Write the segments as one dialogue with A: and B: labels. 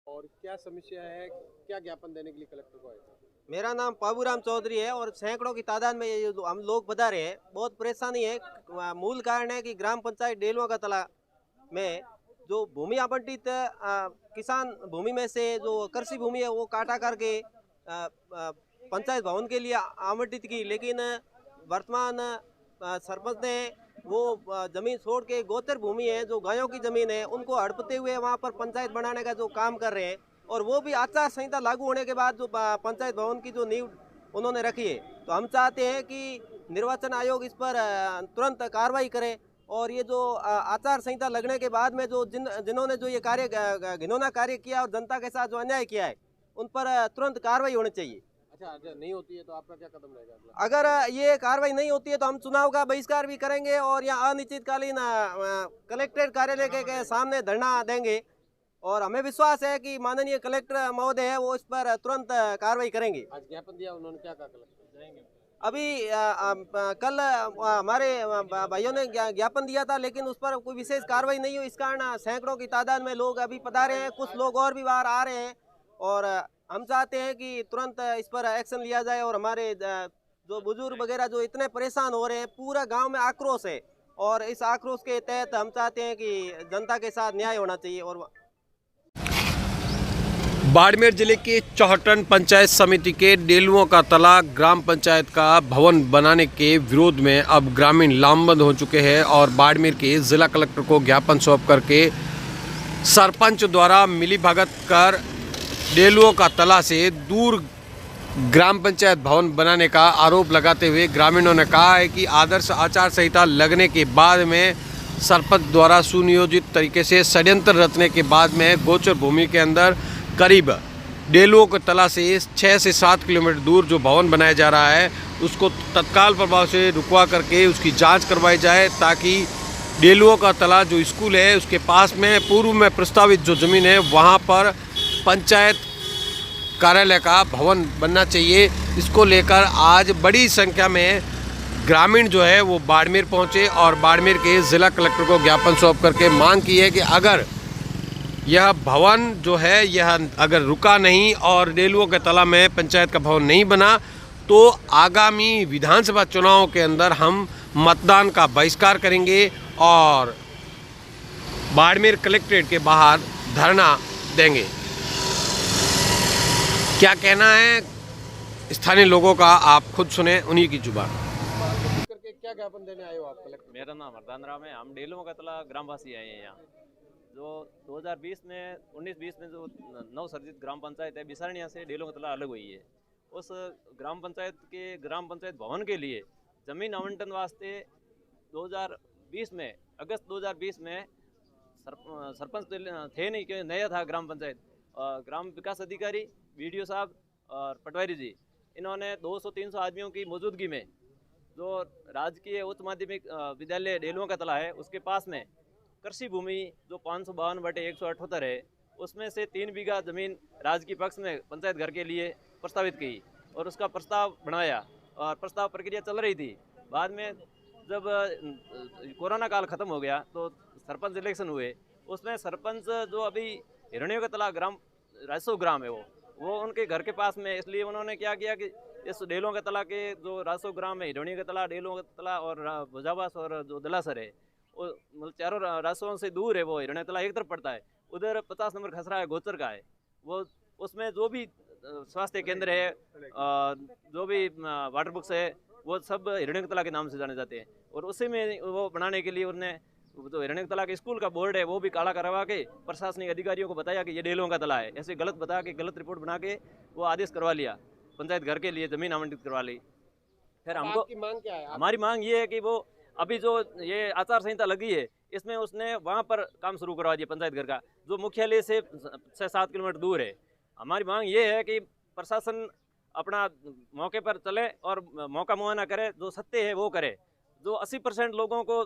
A: और क्या समस्या है, क्या ज्ञापन देने के लिए कलेक्टर को आए थे?
B: मेरा नाम पाबूराम चौधरी है और सैकड़ों की तादाद में ये जो हम लोग बता रहे हैं, बहुत परेशानी है। मूल कारण है कि ग्राम पंचायत डेलुआ का तला में जो भूमि आवंटित किसान भूमि में से जो कृषि भूमि है वो काटा करके पंचायत भवन के लिए आवंटित की, लेकिन वर्तमान सरपंच ने वो जमीन छोड़ के गोचर भूमि है जो गायों की जमीन है उनको हड़पते हुए वहाँ पर पंचायत बनाने का जो काम कर रहे हैं, और वो भी आचार संहिता लागू होने के बाद जो पंचायत भवन की जो नींव उन्होंने रखी है। तो हम चाहते हैं कि निर्वाचन आयोग इस पर तुरंत कार्रवाई करे, और ये जो आचार संहिता लगने के बाद में जो जिन्होंने जो ये कार्य घिनौना कार्य किया और जनता के साथ जो अन्याय किया है उन पर तुरंत कार्रवाई होनी चाहिए।
A: अच्छा, अगर नहीं होती है तो आपका क्या कदम रहेगा अगला?
B: अगर ये कार्रवाई नहीं होती है तो हम चुनाव का बहिष्कार भी करेंगे और यहाँ अनिश्चितकालीन कलेक्ट्रेट कार्यालय के सामने धरना देंगे, और हमें विश्वास है कि माननीय कलेक्टर महोदय है वो इस पर तुरंत कार्रवाई करेंगे।
A: आज ज्ञापन दिया, उन्होंने क्या कहा कलेक्टर जाएंगे?
B: अभी कल हमारे भाइयों ने ज्ञापन दिया था, लेकिन उस पर कोई विशेष कार्रवाई नहीं हुई। इस कारण सैकड़ों की तादाद में लोग अभी पधारे हैं, कुछ लोग और भी बाहर आ रहे हैं, और हम चाहते हैं कि तुरंत इस पर एक्शन लिया जाए। और हमारे जो बुजुर्ग वगैरह जो इतने परेशान हो रहे हैं, पूरा गांव में आक्रोश है, और इस आक्रोश के तहत हम चाहते हैं कि जनता के साथ न्याय होना चाहिए। और
C: बाड़मेर जिले के चौहटन पंचायत समिति के डेलुओं का तला ग्राम पंचायत का भवन बनाने के विरोध में अब ग्रामीण लामबंद हो चुके हैं और बाड़मेर के जिला कलेक्टर को ज्ञापन सौंप करके सरपंच द्वारा मिलीभगत कर डेलुओं का तला से दूर ग्राम पंचायत भवन बनाने का आरोप लगाते हुए ग्रामीणों ने कहा है कि आदर्श आचार संहिता लगने के बाद में सरपंच द्वारा सुनियोजित तरीके से षड्यंत्र रचने के बाद में गोचर भूमि के अंदर करीब डेलुओं के तला से 6 से 7 किलोमीटर दूर जो भवन बनाया जा रहा है उसको तत्काल प्रभाव से रुकवा करके उसकी जांच करवाई जाए, ताकि डेलुओं का तला जो स्कूल है उसके पास में पूर्व में प्रस्तावित जो ज़मीन है वहाँ पर पंचायत कार्यालय का भवन बनना चाहिए। इसको लेकर आज बड़ी संख्या में ग्रामीण जो है वो बाड़मेर पहुँचे और बाड़मेर के ज़िला कलेक्टर को ज्ञापन सौंप करके मांग की है कि अगर यह भवन जो है यह अगर रुका नहीं और डेलुओं के तला में पंचायत का भवन नहीं बना तो आगामी विधानसभा चुनाव के अंदर हम मतदान का बहिष्कार करेंगे और बाड़मेर कलेक्ट्रेट के बाहर धरना देंगे। क्या कहना है स्थानीय लोगों का आप खुद सुने उन्हीं की जुबान।
A: करके क्या ज्ञापन देने आए हो आप कलेक्टर?
D: मेरा नाम हरदान राम है। हम डेलुओं का तला ग्रामवासी आए हैं यहाँ। जो 2020 में 19-20 में जो नवसर्जित ग्राम पंचायत है बिसारनिया से डेलुओं का तला अलग हुई है। उस ग्राम पंचायत भवन के लिए ज़मीन आवंटन वास्ते 2020 में अगस्त 2020 में सरपंच थे नहीं, कि नया था ग्राम पंचायत। ग्राम विकास अधिकारी BDO साहब और पटवारी जी, इन्होंने 200-300 आदमियों की मौजूदगी में जो राजकीय उच्च माध्यमिक विद्यालय डेलुओं का तला है उसके पास में कृषि भूमि जो 552/178 है उसमें से 3 बीघा ज़मीन राजकीय पक्ष में पंचायत घर के लिए प्रस्तावित की और उसका प्रस्ताव बनाया और प्रस्ताव प्रक्रिया चल रही थी। बाद में जब कोरोना काल ख़त्म हो गया तो सरपंच इलेक्शन हुए, उसमें सरपंच जो अभी हिरण्यों का तला ग्राम राजस्व ग्राम है वो उनके घर के पास में, इसलिए उन्होंने क्या किया कि इस डेलुओं का तला के जो राजस्व ग्राम है हिरण्यों का तला, डेलुओं का तला और भुजावास और जो दलासर है वो मतलब चारों राजस्वों से दूर है। वो हिरण्य तला एक तरफ पड़ता है, उधर 50 नंबर खसरा है गोचर का है। वो उसमें जो भी स्वास्थ्य केंद्र है, जो भी वाटर बुक्स है वो सब हिरण्य तला के नाम से जाने जाते हैं। और उसी में वो बनाने के लिए उन्होंने जो हिरण्य तला के स्कूल का बोर्ड है वो भी काला करवा के प्रशासनिक अधिकारियों को बताया कि ये डेलुओं का तला है, ऐसे गलत बता के गलत रिपोर्ट बना के वो आदेश करवा लिया, पंचायत घर के लिए ज़मीन आवंटित करवा ली। फिर हमको
A: मांग क्या है?
D: हमारी मांग ये है कि वो अभी जो ये आचार संहिता लगी है इसमें उसने वहाँ पर काम शुरू करवा दिया पंचायत घर का, जो मुख्यालय से 6-7 किलोमीटर दूर है। हमारी मांग ये है कि प्रशासन अपना मौके पर चले और मौका मुआयना करे, जो सत्य है वो करे। जो 80% लोगों को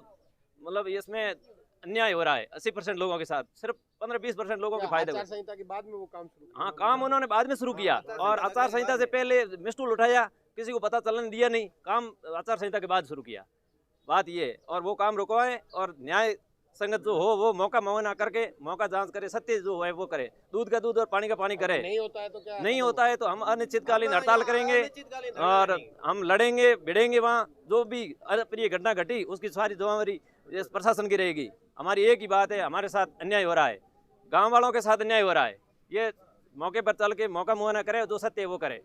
D: मतलब इसमें अन्याय हो रहा है, 80% लोगों के साथ सिर्फ 15-20% लोगों के फायदे।
A: आचार संहिता के बाद में वो काम शुरू?
D: हाँ, काम उन्होंने बाद में शुरू किया और आचार संहिता से पहले मिसटूल उठाया, किसी को पता चलने दिया नहीं, काम आचार संहिता के बाद शुरू किया। बात ये, और वो काम रुकवाएं और न्याय संगत जो हो वो मौका मुआयना करके मौका जांच करे, सत्य जो है वो करे, दूध का दूध और पानी का पानी करे।
A: नहीं होता है तो क्या
D: नहीं होता है तो हम अनिश्चितकालीन हड़ताल करेंगे
B: अनिश्चितकालीन
D: और
B: लड़ाई।
D: हम लड़ेंगे भिड़ेंगे। वहाँ जो भी अप्रिय घटना घटी उसकी सारी जिम्मेवारी इस प्रशासन की रहेगी। हमारी एक ही बात है, हमारे साथ अन्याय हो रहा है, गांव वालों के साथ अन्याय हो रहा है, ये मौके पर चल के मौका मुआयना करे, जो सत्य है वो करे।